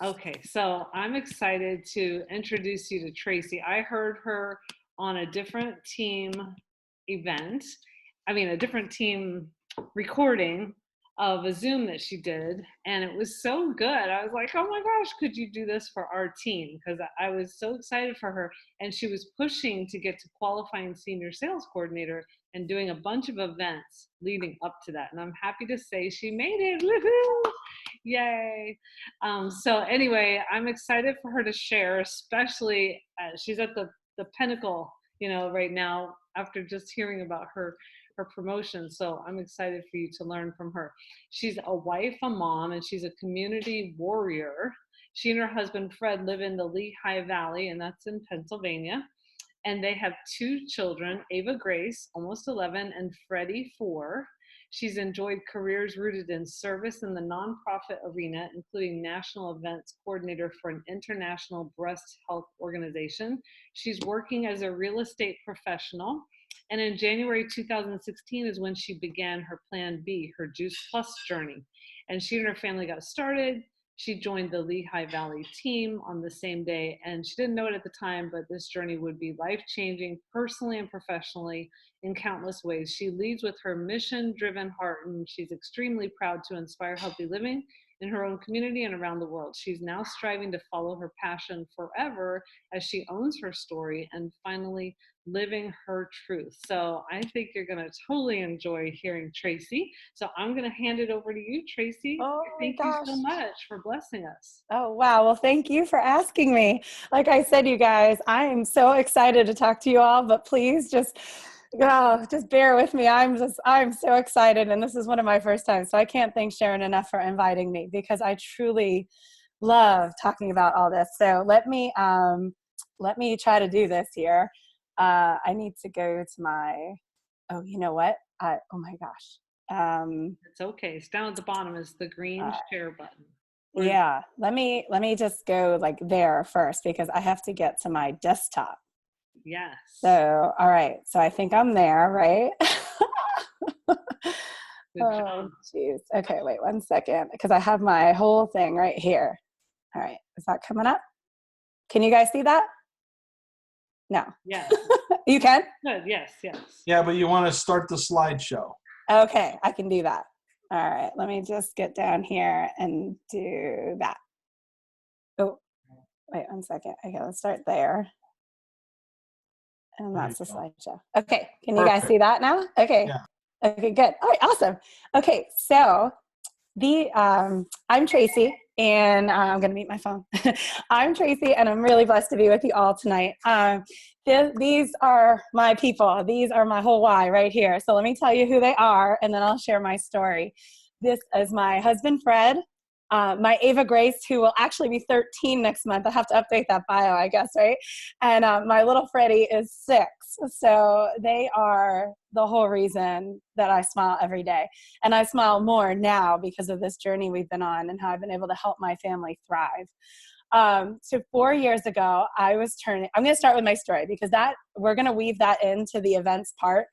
Okay, so I'm excited to introduce you to Tracey. I heard her on a different team event, a different team recording of a Zoom that she did, and it was so good. I was like, oh my gosh, could you do this for our team? Because I was so excited for her, and she was pushing to get to qualifying senior sales coordinator and doing a bunch of events leading up to that. And I'm happy to say she made it. Woohoo! Yay. So anyway, I'm excited for her to share, especially she's at the pinnacle, right now after just hearing about her promotion. So I'm excited for you to learn from her. She's a wife, a mom, and she's a community warrior. She and her husband Fred live in the Lehigh Valley, and that's in Pennsylvania. And they have two children, Ava Grace, almost 11, and Freddie, 4. She's enjoyed careers rooted in service in the nonprofit arena, including national events coordinator for an international breast health organization. She's working as a real estate professional. And in January 2016 is when she began her Plan B, her Juice Plus journey. And she and her family got started. She joined the Lehigh Valley team on the same day, and she didn't know it at the time, but this journey would be life-changing personally and professionally in countless ways. She leads with her mission-driven heart, and she's extremely proud to inspire healthy living in her own community and around the world. She's now striving to follow her passion forever as she owns her story and finally living her truth. So I think you're going to totally enjoy hearing Tracey. So I'm going to hand it over to you, Tracey. Oh my Thank you gosh. so much for blessing us. Oh, wow. Well, thank you for asking me. Like I said, you guys, I am so excited to talk to you all, but please just bear with me. I'm so excited. And this is one of my first times. So I can't thank Sharon enough for inviting me because I truly love talking about all this. So let me try to do this here. I need to go to you know what? Oh my gosh. It's okay. It's down at the bottom is the green share button. Yeah, let me just go like there first because I have to get to my desktop. Yes. So, all right. So I think I'm there, right? Good job. Geez. Okay, wait 1 second because I have my whole thing right here. All right. Is that coming up? Can you guys see that? No. Yes. You can? Good. Yes. Yeah, but you want to start the slideshow. Okay, I can do that. All right, let me just get down here and do that. Oh, wait 1 second. Okay, let's start there. And that's the slideshow. Okay, can you guys see that now? Okay. Yeah. Okay, good. All right, awesome. Okay, so I'm Tracey, and I'm going to mute my phone. I'm Tracey, and I'm really blessed to be with you all tonight. These are my people. These are my whole why right here. So let me tell you who they are, and then I'll share my story. This is my husband, Fred, my Ava Grace, who will actually be 13 next month. I'll have to update that bio, I guess, right? And my little Freddie is 6. So they are the whole reason that I smile every day. And I smile more now because of this journey we've been on and how I've been able to help my family thrive. So 4 years ago, I'm going to start with my story because we're going to weave that into the events part.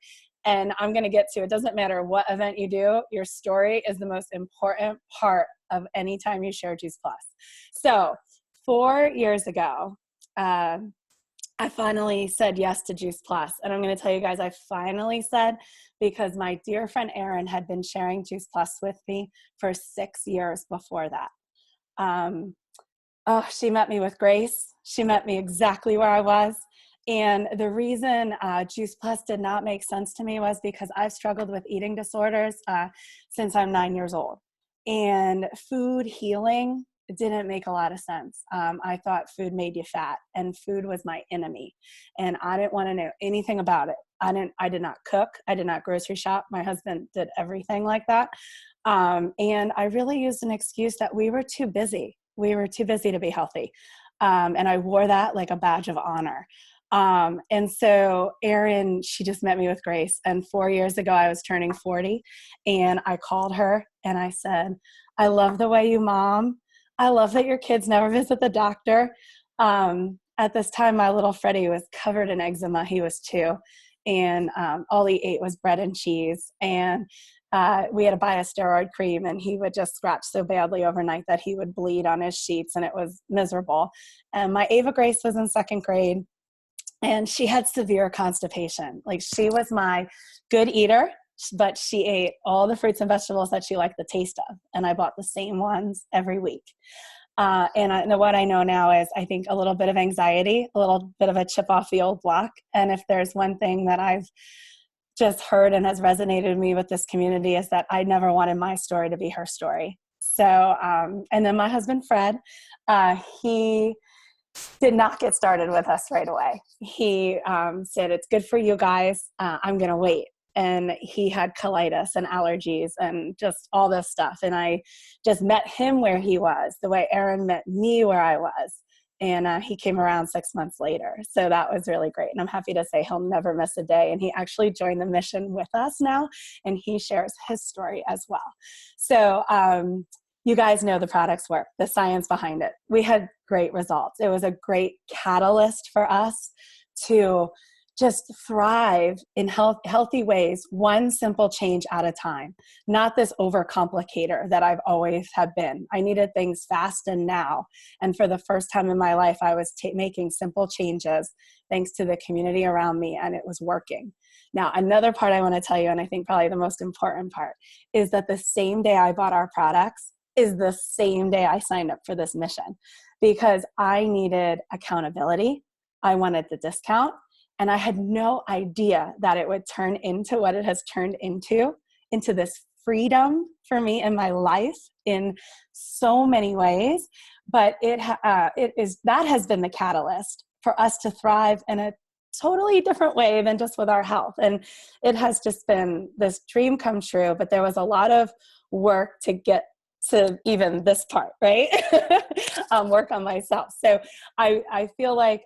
And I'm going to get to, it doesn't matter what event you do, your story is the most important part of any time you share Juice Plus. So 4 years ago, I finally said yes to Juice Plus. And I'm going to tell you guys, I finally said because my dear friend Erin had been sharing Juice Plus with me for 6 years before that. She met me with grace. She met me exactly where I was. And the reason Juice Plus did not make sense to me was because I've struggled with eating disorders since I'm 9 years old. And food healing didn't make a lot of sense. I thought food made you fat, and food was my enemy. And I didn't want to know anything about it. I did not cook. I did not grocery shop. My husband did everything like that. And I really used an excuse that we were too busy. We were too busy to be healthy. And I wore that like a badge of honor. And so Erin, she just met me with grace. And 4 years ago, I was turning 40 and I called her and I said, I love the way you mom. I love that your kids never visit the doctor. At this time, my little Freddie was covered in eczema. He was 2. And all he ate was bread and cheese. And we had to buy a steroid cream, and he would just scratch so badly overnight that he would bleed on his sheets, and it was miserable. And my Ava Grace was in second grade, and she had severe constipation. Like, she was my good eater, but she ate all the fruits and vegetables that she liked the taste of. And I bought the same ones every week. What I know now is, I think, a little bit of anxiety, a little bit of a chip off the old block. And if there's one thing that I've just heard and has resonated with me with this community, is that I never wanted my story to be her story. So, and then my husband, Fred, he did not get started with us right away. He said, it's good for you guys. I'm going to wait. And he had colitis and allergies and just all this stuff. And I just met him where he was, the way Aaron met me where I was. And he came around 6 months later. So that was really great. And I'm happy to say he'll never miss a day. And he actually joined the mission with us now. And he shares his story as well. So you guys know the products work, the science behind it. We had great results. It was a great catalyst for us to just thrive in healthy ways, one simple change at a time, not this overcomplicator that I've always have been. I needed things fast and now. And for the first time in my life, I was making simple changes thanks to the community around me, and it was working. Now, another part I want to tell you, and I think probably the most important part, is that the same day I bought our products is the same day I signed up for this mission, because I needed accountability. I wanted the discount. And I had no idea that it would turn into what it has turned into this freedom for me in my life in so many ways. But that has been the catalyst for us to thrive in a totally different way than just with our health. And it has just been this dream come true, but there was a lot of work to get to even this part, right? Work on myself. So I feel like,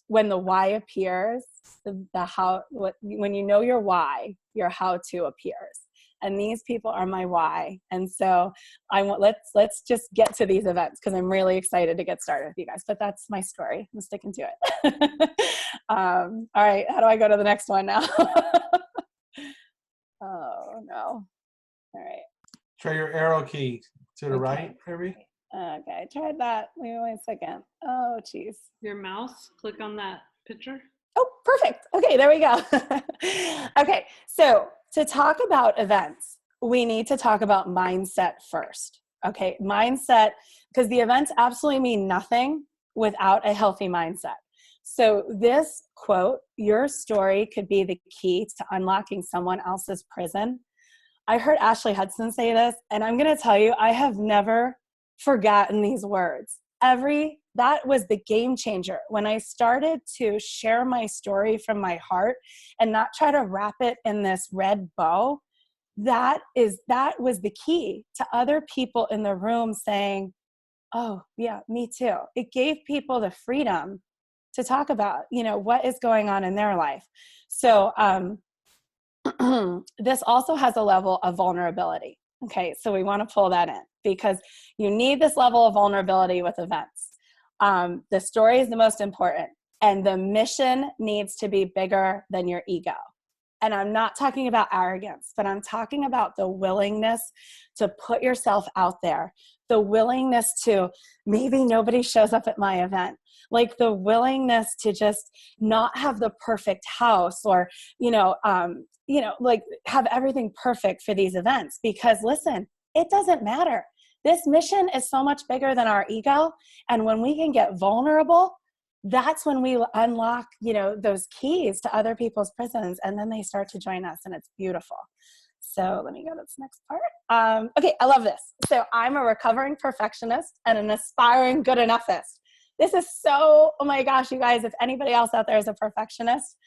when the why appears, when you know your why, your how to appears. And these people are my why. And so let's just get to these events, because I'm really excited to get started with you guys. But that's my story. I'm sticking to it. All right. How do I go to the next one now? Oh, no. All right. Try your arrow key to the Okay. right, Harry. Okay, I tried that. Wait 1 second. Oh, geez. Your mouse, click on that picture. Oh, perfect. Okay, there we go. Okay, so to talk about events, we need to talk about mindset first. Okay, mindset, because the events absolutely mean nothing without a healthy mindset. So this quote, your story could be the key to unlocking someone else's prison. I heard Ashley Hudson say this, and I'm going to tell you, I have never forgotten these words. That was the game changer. When I started to share my story from my heart and not try to wrap it in this red bow, that was the key to other people in the room saying, oh yeah, me too. It gave people the freedom to talk about, what is going on in their life. So this also has a level of vulnerability. Okay, so we want to pull that in, because you need this level of vulnerability with events. The story is the most important, and the mission needs to be bigger than your ego. And I'm not talking about arrogance, but I'm talking about the willingness to put yourself out there, the willingness to, maybe nobody shows up at my event, like the willingness to just not have the perfect house, or, like have everything perfect for these events. Because listen, it doesn't matter. This mission is so much bigger than our ego. And when we can get vulnerable, that's when we unlock, those keys to other people's prisons, and then they start to join us, and it's beautiful. So let me go to this next part. Okay, I love this. So I'm a recovering perfectionist and an aspiring good enoughist. This is so, oh my gosh, you guys, if anybody else out there is a perfectionist,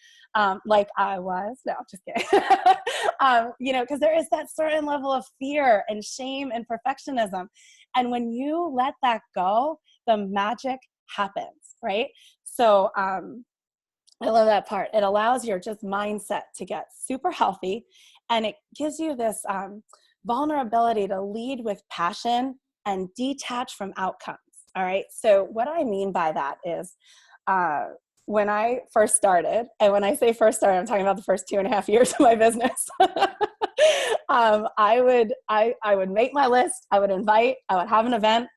like I was, no, just kidding. Because there is that certain level of fear and shame and perfectionism. And when you let that go, the magic happens, right? So I love that part. It allows your just mindset to get super healthy, and it gives you this vulnerability to lead with passion and detach from outcomes. All right. So what I mean by that is when I first started, and when I say first started, I'm talking about the first 2.5 years of my business. I would make my list. I would invite, I would have an event,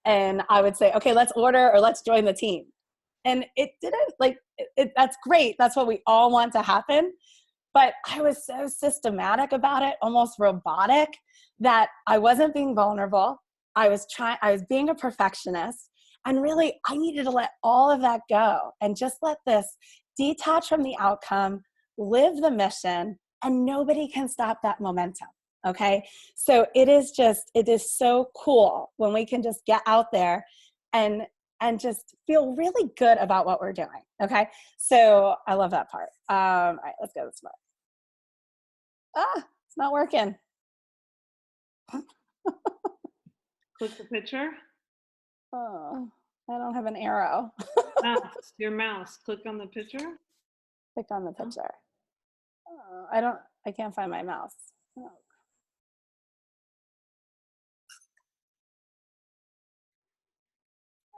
and I would say, okay, let's order or let's join the team. And it didn't that's great. That's what we all want to happen. But I was so systematic about it, almost robotic, that I wasn't being vulnerable. I was being a perfectionist. And really, I needed to let all of that go and just let this detach from the outcome, live the mission, and nobody can stop that momentum. Okay. So it is so cool when we can just get out there and just feel really good about what we're doing. Okay. So I love that part. All right, let's go this part. It's not working. Click the picture. Oh, I don't have an arrow. Mouse, your mouse. Click on the picture. Click on the picture. I can't find my mouse.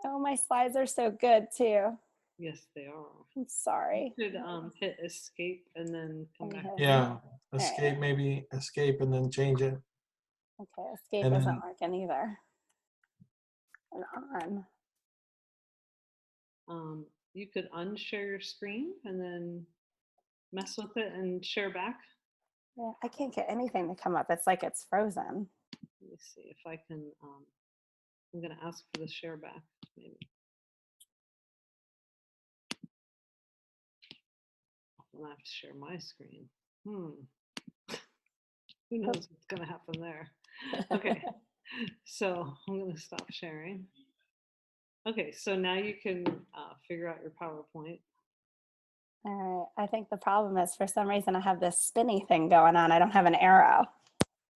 Oh, my slides are so good too. Yes, they are. I'm sorry. You could hit escape and then come back. Yeah, escape, maybe escape and then change it. Okay, escape And isn't then- working either. And on. You could unshare your screen and then mess with it and share back. Yeah, I can't get anything to come up. It's like it's frozen. Let me see if I can. I'm going to ask for the share back, maybe. I'm going to have to share my screen. Who knows what's going to happen there? Okay, so I'm going to stop sharing. Okay, so now you can figure out your PowerPoint. All right. I think the problem is for some reason I have this spinny thing going on. I don't have an arrow.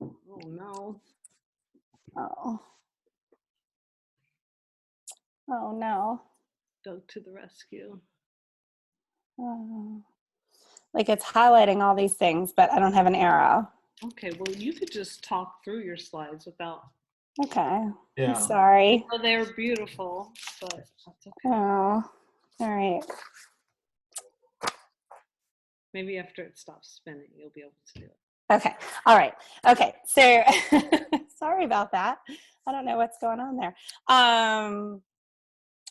Oh no. Oh. Oh no. Doug to the rescue. Oh. Like it's highlighting all these things, but I don't have an arrow. Okay, well you could just talk through your slides without. Okay. Yeah. I'm sorry. Well, they're beautiful, but that's okay. Oh. All right. Maybe after it stops spinning, you'll be able to do it. Okay. All right. Okay. So sorry about that. I don't know what's going on there. All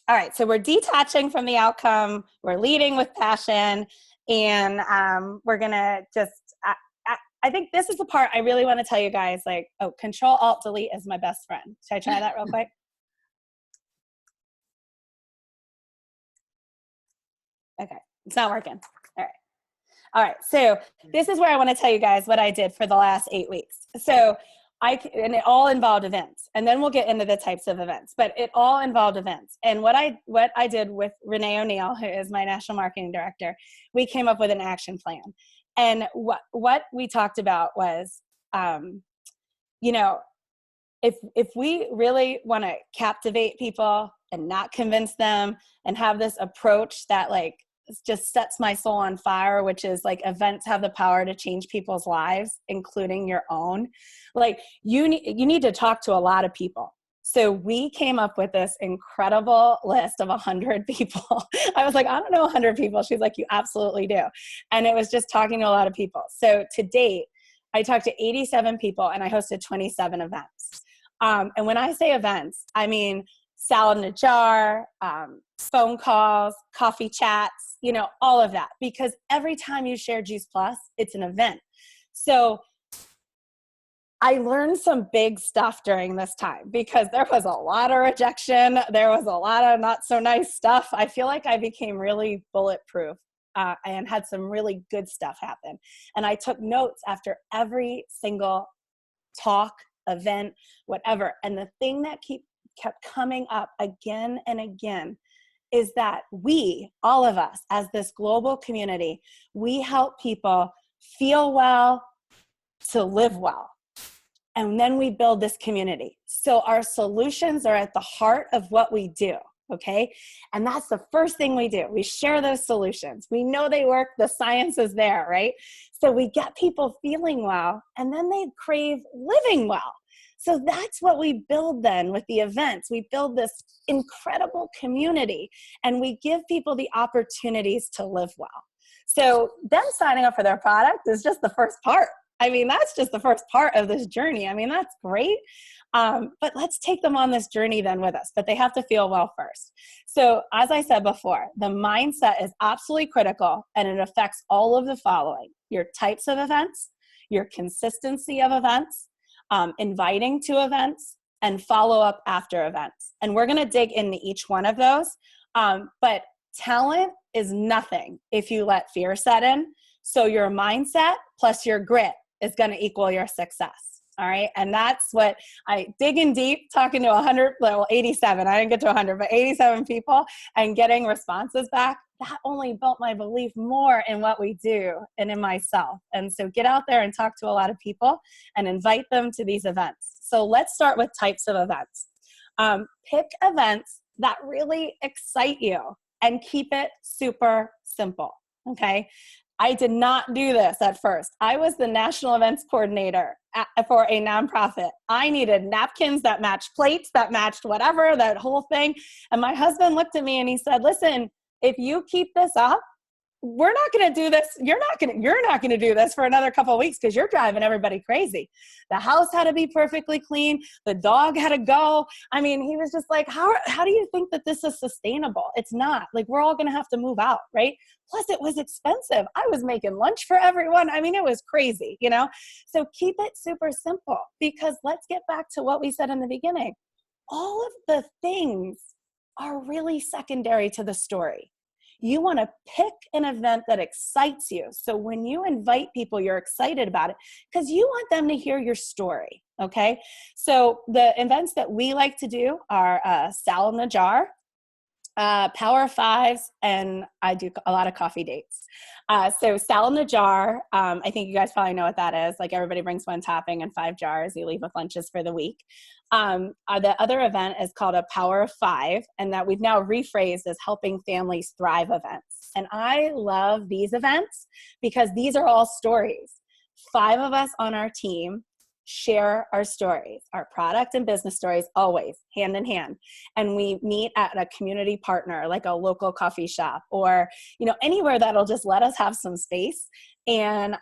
right. So we're detaching from the outcome. We're leading with passion. And we're going to just, I think this is the part I really want to tell you guys, like, oh, Control Alt Delete is my best friend. Should I try that real quick? Okay. It's not working. All right. All right, so this is where I want to tell you guys what I did for the last 8 weeks. So and it all involved events, and then we'll get into the types of events, but it all involved events. And what I did with Renee O'Neill, who is my national marketing director, we came up with an action plan. And what we talked about was, if we really want to captivate people and not convince them and have this approach that like just sets my soul on fire, which is like events have the power to change people's lives, including your own. Like you need to talk to a lot of people. So we came up with this incredible list of 100 people. I was like, I don't know 100 people. She's like, you absolutely do. And it was just talking to a lot of people. So to date, I talked to 87 people and I hosted 27 events. And when I say events, I mean salad in a jar, phone calls, coffee chats, all of that. Because every time you share Juice Plus, it's an event. So I learned some big stuff during this time because there was a lot of rejection. There was a lot of not so nice stuff. I feel like I became really bulletproof and had some really good stuff happen. And I took notes after every single talk, event, whatever. And the thing that kept coming up again and again is that we, all of us as this global community, we help people feel well to live well. And then we build this community. So our solutions are at the heart of what we do, okay? And that's the first thing we do. We share those solutions. We know they work. The science is there, right? So we get people feeling well, and then they crave living well. So that's what we build then with the events. We build this incredible community, and we give people the opportunities to live well. So them signing up for their product is just the first part. I mean, that's just the first part of this journey. I mean, that's great. But let's take them on this journey then with us, but they have to feel well first. So as I said before, the mindset is absolutely critical, and it affects all of the following: your types of events, your consistency of events, inviting to events, and follow up after events. And we're going to dig into each one of those. But talent is nothing if you let fear set in. So your mindset plus your grit is going to equal your success. All right. And that's what I dig in deep, talking to 87. I didn't get to 100, but 87 people and getting responses back. That only built my belief more in what we do and in myself. And so get out there and talk to a lot of people and invite them to these events. So let's start with types of events. Pick events that really excite you and keep it super simple. Okay. I did not do this at first. I was the national events coordinator for a nonprofit. I needed napkins that matched plates, that matched whatever, that whole thing. And my husband looked at me and he said, listen, if you keep this up, we're not going to do this. You're not going to do this for another couple of weeks because you're driving everybody crazy. The house had to be perfectly clean. The dog had to go. I mean, he was just like, how do you think that this is sustainable? It's not. Like, we're all going to have to move out, right? Plus, it was expensive. I was making lunch for everyone. I mean, it was crazy, you know? So keep it super simple, because let's get back to what we said in the beginning. All of the things are really secondary to the story. You want to pick an event that excites you. So when you invite people, you're excited about it because you want them to hear your story, okay? So the events that we like to do are Salad in a Jar, Power Fives, and I do a lot of coffee dates. So Salad in a Jar, I think you guys probably know what that is. Like, everybody brings one topping and 5 jars. You leave with lunches for the week. The other event is called a Power of 5, and that we've now rephrased as Helping Families Thrive events. And I love these events because these are all stories. 5 of us on our team share our stories, our product and business stories, always hand in hand. And we meet at a community partner, like a local coffee shop, or, you know, anywhere that'll just let us have some space. And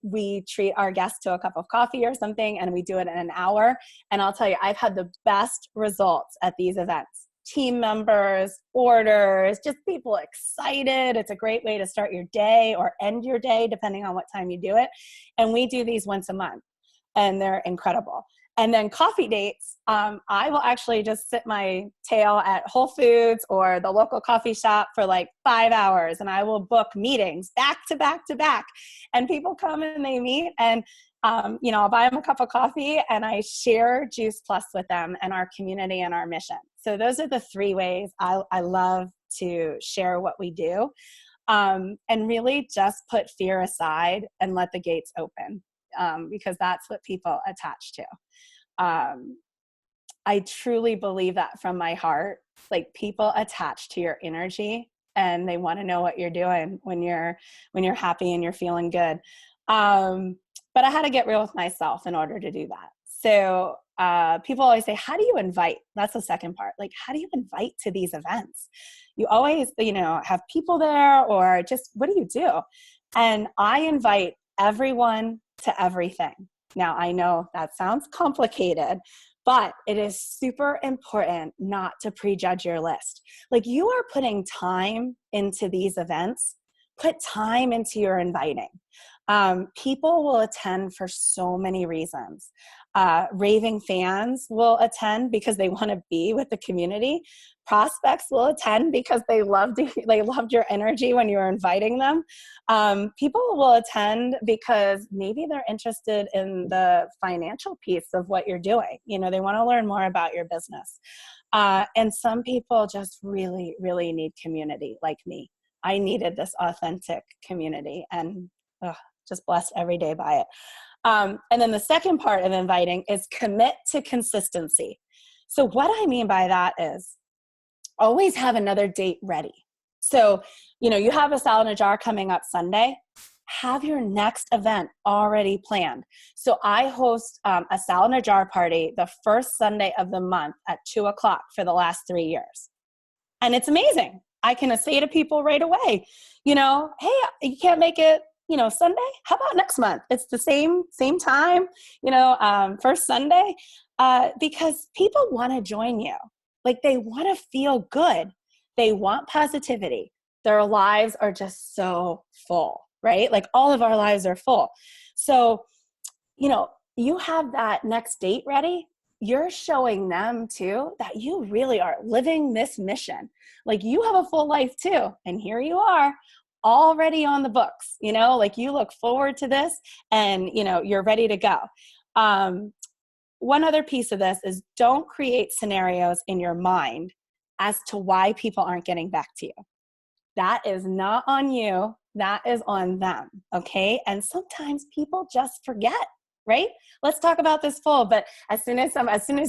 we treat our guests to a cup of coffee or something, and we do it in an hour. And I'll tell you, I've had the best results at these events. Team members, orders, just people excited. It's a great way to start your day or end your day, depending on what time you do it. And we do these once a month, and they're incredible. And then coffee dates, I will actually just sit my tail at Whole Foods or the local coffee shop for like 5 hours, and I will book meetings back to back to back. And people come and they meet, and you know, I'll buy them a cup of coffee and I share Juice Plus with them and our community and our mission. So those are the 3 ways I love to share what we do, and really just put fear aside and let the gates open. Because that's what people attach to. I truly believe that from my heart. Like, people attach to your energy and they want to know what you're doing when you're happy and you're feeling good. But I had to get real with myself in order to do that. So people always say, how do you invite? That's the second part. Like, how do you invite to these events? You always, you know, have people there, or just, what do you do? And I invite everyone to everything. Now, I know that sounds complicated, but it is super important not to prejudge your list. Like, you are putting time into these events. Put time into your inviting. People will attend for so many reasons. Raving fans will attend because they want to be with the community. Prospects will attend because they loved your energy when you were inviting them. People will attend because maybe they're interested in the financial piece of what you're doing. You know, they want to learn more about your business. And some people just really, really need community, like me. I needed this authentic community, and just blessed every day by it. And then the second part of inviting is commit to consistency. So what I mean by that is always have another date ready. So, you know, you have a Salad in a Jar coming up Sunday. have your next event already planned. So I host a salad in a jar party the first Sunday of the month at 2:00 for the last 3 years. And it's amazing. I can say to people right away, hey, you can't make it, Sunday? How about next month? It's the same time, first Sunday, because people want to join you. Like, they want to feel good. They want positivity. Their lives are just so full, right? Like, all of our lives are full. So, you have that next date ready. You're showing them too that you really are living this mission. Like, you have a full life too. And here you are, already on the books, like, you look forward to this and, you're ready to go. One other piece of this is, don't create scenarios in your mind as to why people aren't getting back to you. That is not on you. That is on them. Okay. And sometimes people just forget, right? Let's talk about this full. But as soon as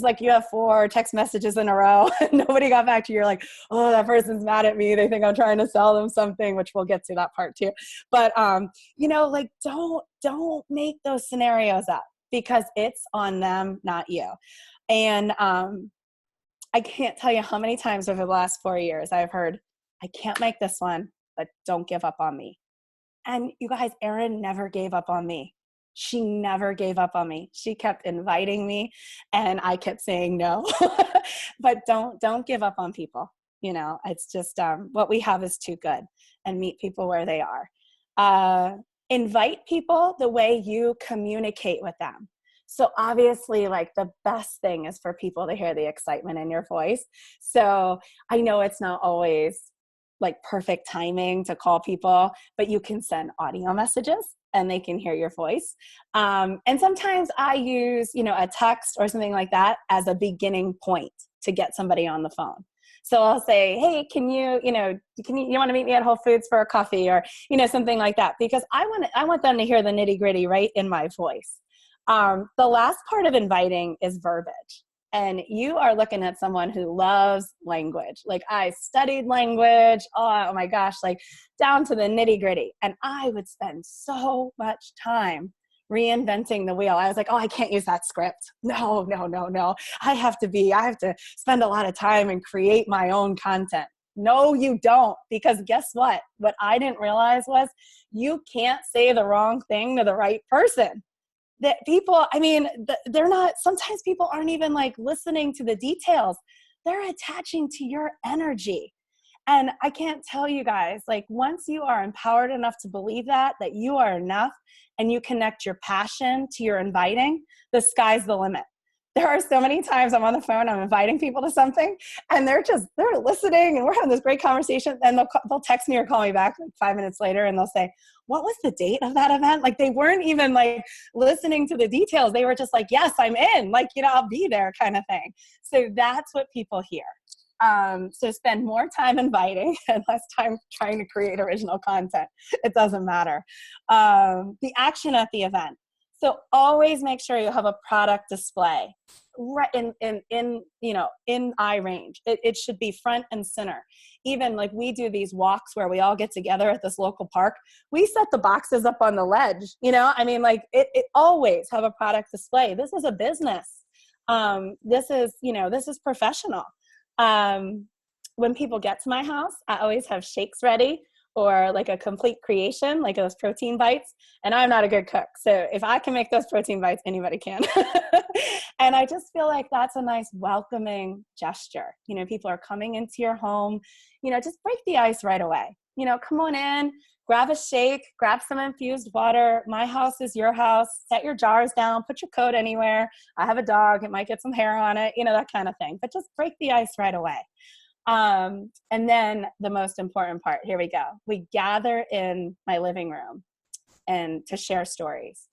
like you have 4 text messages in a row and nobody got back to you, you're like, oh, that person's mad at me. They think I'm trying to sell them something, which we'll get to that part too. But, like, don't make those scenarios up, because it's on them, not you. And, I can't tell you how many times over the last 4 years I've heard, I can't make this one, but don't give up on me. And you guys, Erin never gave up on me. She never gave up on me. She kept inviting me and I kept saying no. But don't give up on people. It's just what we have is too good, and meet people where they are. Invite people the way you communicate with them. So obviously, like, the best thing is for people to hear the excitement in your voice. So I know it's not always like perfect timing to call people, but you can send audio messages and they can hear your voice. And sometimes I use, a text or something like that as a beginning point to get somebody on the phone. So I'll say, hey, you want to meet me at Whole Foods for a coffee, or, something like that, because I want them to hear the nitty gritty right in my voice. The last part of inviting is verbiage. And you are looking at someone who loves language. Like, I studied language, oh my gosh, like, down to the nitty gritty. And I would spend so much time reinventing the wheel. I was like, oh, I can't use that script. No. I have to spend a lot of time and create my own content. No, you don't. Because guess what? What I didn't realize was, you can't say the wrong thing to the right person. That people, they're not, sometimes people aren't even like listening to the details. They're attaching to your energy. And I can't tell you guys, like, once you are empowered enough to believe that you are enough, and you connect your passion to your inviting, the sky's the limit. There are so many times I'm on the phone, I'm inviting people to something, and they're listening, and we're having this great conversation, and they'll text me or call me back like 5 minutes later, and they'll say, what was the date of that event? Like, they weren't even like listening to the details. They were just like, yes, I'm in, like, I'll be there, kind of thing. So that's what people hear. So spend more time inviting and less time trying to create original content. It doesn't matter. The action at the event. So always make sure you have a product display right in eye range. It should be front and center. Even like, we do these walks where we all get together at this local park. We set the boxes up on the ledge, it always have a product display. This is a business. This is professional. When people get to my house, I always have shakes ready, or like a complete creation, like those protein bites. And I'm not a good cook. So if I can make those protein bites, anybody can. And I just feel like that's a nice welcoming gesture. People are coming into your home, just break the ice right away. Come on in, grab a shake, grab some infused water. My house is your house. Set your jars down, put your coat anywhere. I have a dog, it might get some hair on it, that kind of thing. But just break the ice right away. And then the most important part, here we go. We gather in my living room and to share stories.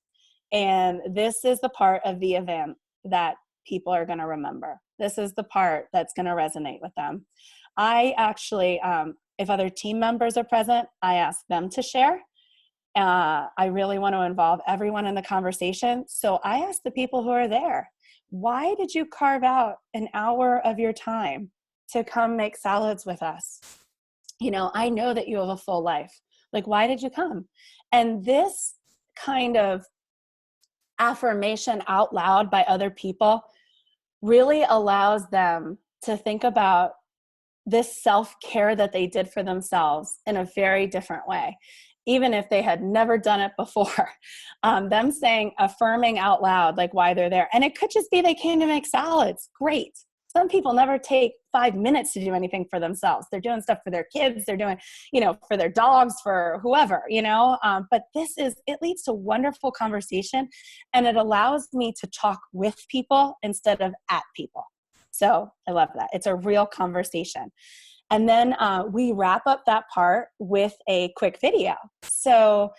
And this is the part of the event that people are going to remember. This is the part that's going to resonate with them. I actually, if other team members are present, I ask them to share. I really want to involve everyone in the conversation. So I ask the people who are there, why did you carve out an hour of your time to come make salads with us? I know that you have a full life. Like, why did you come? And this kind of affirmation out loud by other people really allows them to think about this self-care that they did for themselves in a very different way, even if they had never done it before. Them saying, affirming out loud, like why they're there. And it could just be they came to make salads. Great. Some people never take 5 minutes to do anything for themselves. They're doing stuff for their kids. They're doing, for their dogs, for whoever, but it leads to wonderful conversation, and it allows me to talk with people instead of at people. So I love that. It's a real conversation. And then we wrap up that part with a quick video. So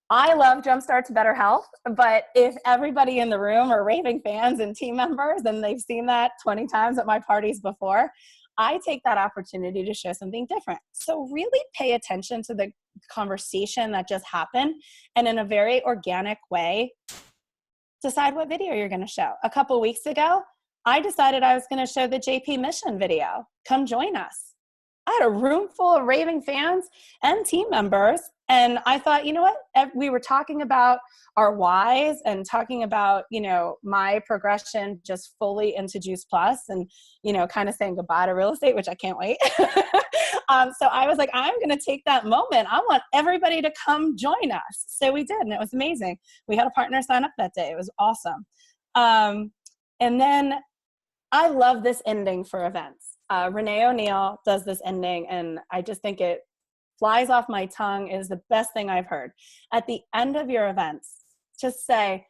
I love Jumpstart to Better Health, but if everybody in the room are raving fans and team members, and they've seen that 20 times at my parties before, I take that opportunity to show something different. So really pay attention to the conversation that just happened, and in a very organic way, decide what video you're going to show. A couple weeks ago, I decided I was going to show the JP Mission video. Come join us. I had a room full of raving fans and team members. And I thought, you know what? We were talking about our whys and talking about, my progression just fully into Juice Plus and, kind of saying goodbye to real estate, which I can't wait. So I was like, I'm going to take that moment. I want everybody to come join us. So we did, and it was amazing. We had a partner sign up that day. It was awesome. And then I love this ending for events. Renee O'Neill does this ending, and I just think it flies off my tongue. Is the best thing I've heard. At the end of your events, just say,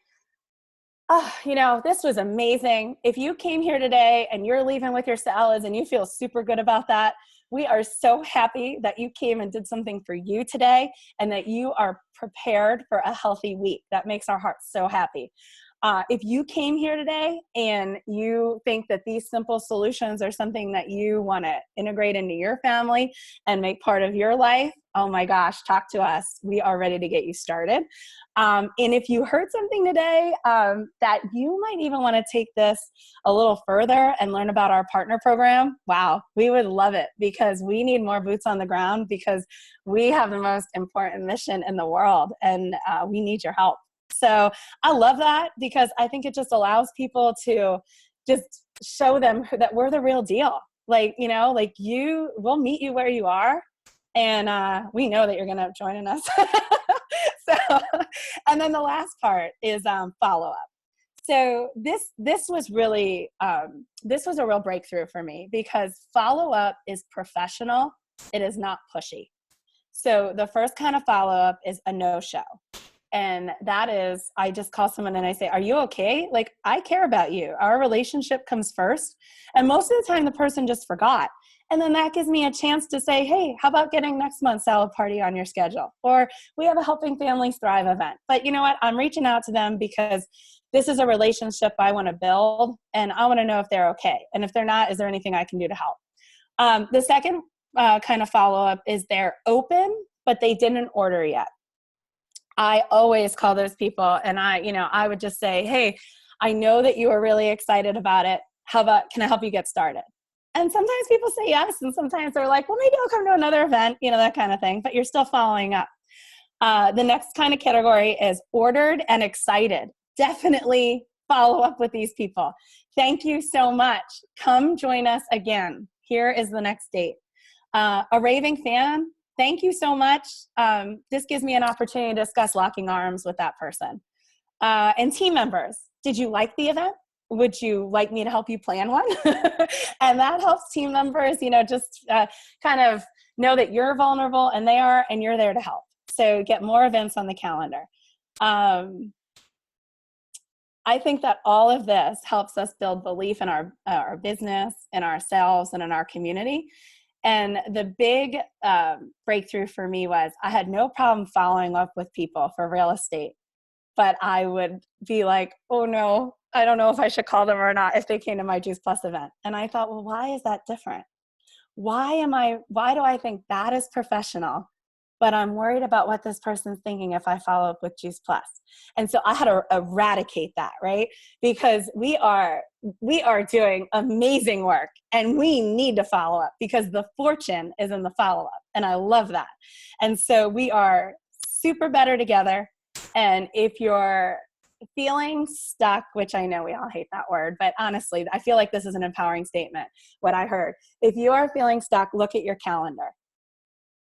oh, this was amazing. If you came here today and you're leaving with your salads and you feel super good about that, we are so happy that you came and did something for you today and that you are prepared for a healthy week. That makes our hearts so happy. If you came here today and you think that these simple solutions are something that you want to integrate into your family and make part of your life, oh my gosh, talk to us. We are ready to get you started. And if you heard something today that you might even want to take this a little further and learn about our partner program, wow, we would love it, because we need more boots on the ground, because we have the most important mission in the world, and we need your help. So I love that, because I think it just allows people to just show them that we're the real deal. We'll meet you where you are. And we know that you're going to join us. And then the last part is follow-up. So this was really, this was a real breakthrough for me, because follow-up is professional. It is not pushy. So the first kind of follow-up is a no-show. And that is, I just call someone and I say, are you okay? Like, I care about you. Our relationship comes first. And most of the time the person just forgot. And then that gives me a chance to say, hey, how about getting next month's salad party on your schedule? Or we have a Helping Families Thrive event. But you know what? I'm reaching out to them because this is a relationship I want to build, and I want to know if they're okay. And if they're not, is there anything I can do to help? The second kind of follow-up is they're open, but they didn't order yet. I always call those people, and I would just say, hey, I know that you are really excited about it. Can I help you get started? And sometimes people say yes, and sometimes they're like, well, maybe I'll come to another event, that kind of thing, but you're still following up. The next kind of category is ordered and excited. Definitely follow up with these people. Thank you so much. Come join us again. Here is the next date. A raving fan. Thank you so much. This gives me an opportunity to discuss locking arms with that person. And team members, did you like the event? Would you like me to help you plan one? And that helps team members, just kind of know that you're vulnerable and they are, and you're there to help. So get more events on the calendar. I think that all of this helps us build belief in our business, in ourselves, and in our community. And the big breakthrough for me was I had no problem following up with people for real estate, but I would be like, oh no, I don't know if I should call them or not if they came to my Juice Plus event. And I thought, well, why is that different? Why do I think that is professional but I'm worried about what this person's thinking if I follow up with Juice Plus. And so I had to eradicate that, right? Because we are doing amazing work and we need to follow up because the fortune is in the follow-up. And I love that. And so we are super better together. And if you're feeling stuck, which I know we all hate that word, but honestly, I feel like this is an empowering statement, what I heard. If you are feeling stuck, look at your calendar.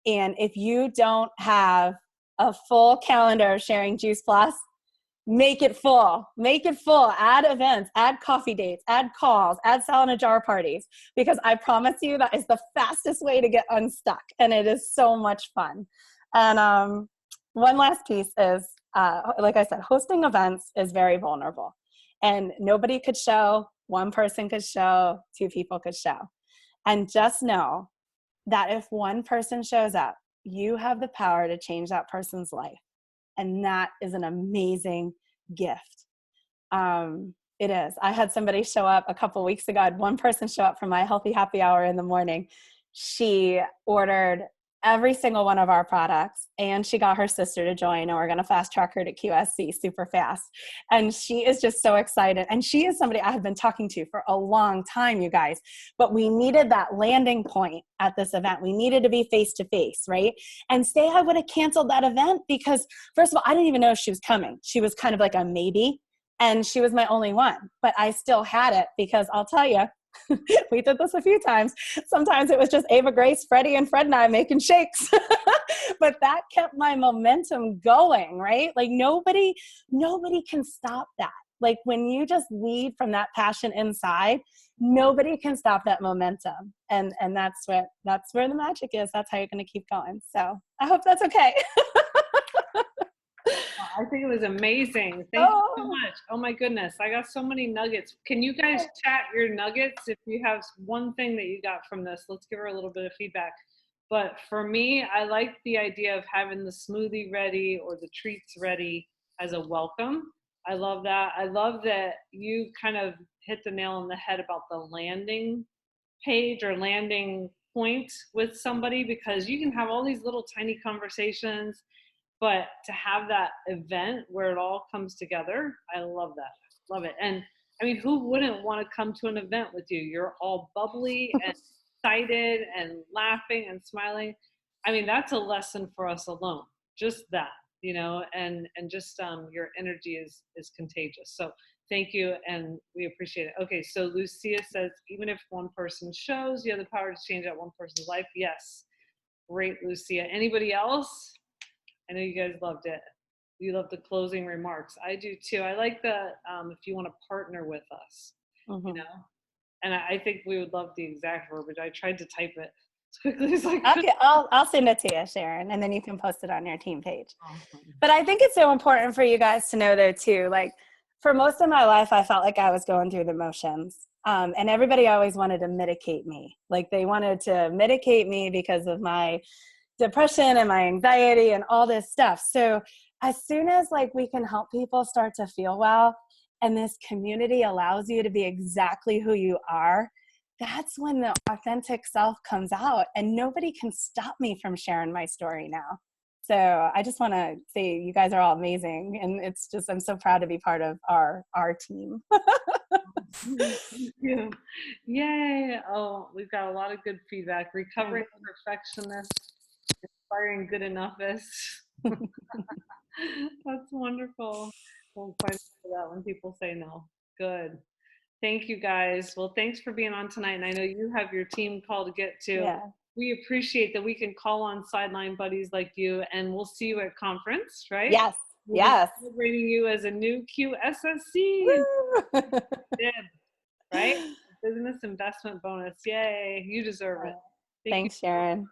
And if you don't have a full calendar of sharing Juice Plus, make it full. Make it full. Add events, add coffee dates, add calls, add salad in a jar parties, because I promise you that is the fastest way to get unstuck. And it is so much fun. And one last piece is, like I said, hosting events is very vulnerable. And nobody could show, one person could show, two people could show. And just know that if one person shows up, you have the power to change that person's life. And that is an amazing gift. It is. I had somebody show up a couple weeks ago. I had one person show up for my healthy happy hour in the morning. She ordered every single one of our products and she got her sister to join, and we're going to fast track her to QSC super fast. And she is just so excited. And she is somebody I have been talking to for a long time, you guys, but we needed that landing point at this event. We needed to be face to face, right? And say I would have canceled that event because first of all, I didn't even know she was coming. She was kind of like a maybe, and she was my only one, but I still had it because I'll tell you, we did this a few times. Sometimes it was just Ava Grace, Freddie, and Fred and I making shakes. But that kept my momentum going, right? Like nobody can stop that. Like when you just lead from that passion inside, nobody can stop that momentum. And that's where the magic is. That's how you're going to keep going. So I hope that's okay. I think it was amazing. Thank you so much. Oh my goodness. I got so many nuggets. Can you guys chat your nuggets? If you have one thing that you got from this, let's give her a little bit of feedback. But for me, I like the idea of having the smoothie ready or the treats ready as a welcome. I love that. I love that you kind of hit the nail on the head about the landing page or landing point with somebody, because you can have all these little tiny conversations, but to have that event where it all comes together, I love that. Love it. And I mean, who wouldn't want to come to an event with you? You're all bubbly and excited and laughing and smiling. I mean, that's a lesson for us alone. Just that, and just your energy is contagious. So thank you, and we appreciate it. Okay, so Lucia says, even if one person shows, you have the power to change that one person's life. Yes. Great, Lucia. Anybody else? I know you guys loved it. You love the closing remarks. I do too. I like the if you want to partner with us, and I think we would love the exact verbiage. I tried to type it as quickly as I could. Okay, I'll send it to you, Sharon, and then you can post it on your team page. Awesome. But I think it's so important for you guys to know though too, like for most of my life, I felt like I was going through the motions. And everybody always wanted to mitigate me. Like they wanted to mitigate me because of my depression and my anxiety and all this stuff. So as soon as like we can help people start to feel well, and this community allows you to be exactly who you are, that's when the authentic self comes out, and nobody can stop me from sharing my story now. So I just want to say you guys are all amazing, and it's just, I'm so proud to be part of our team. Thank you. Yay. Oh, we've got a lot of good feedback. Recovering perfectionist, inspiring good enoughness. That's wonderful. Won't quite say that when people say no. Good. Thank you guys. Well, thanks for being on tonight. And I know you have your team call to get to. Yeah. We appreciate that we can call on sideline buddies like you, and we'll see you at conference, right? Yes. We'll yes. be celebrating you as a new QSSC. Right? Business investment bonus. Yay. You deserve it. Thanks, Sharon.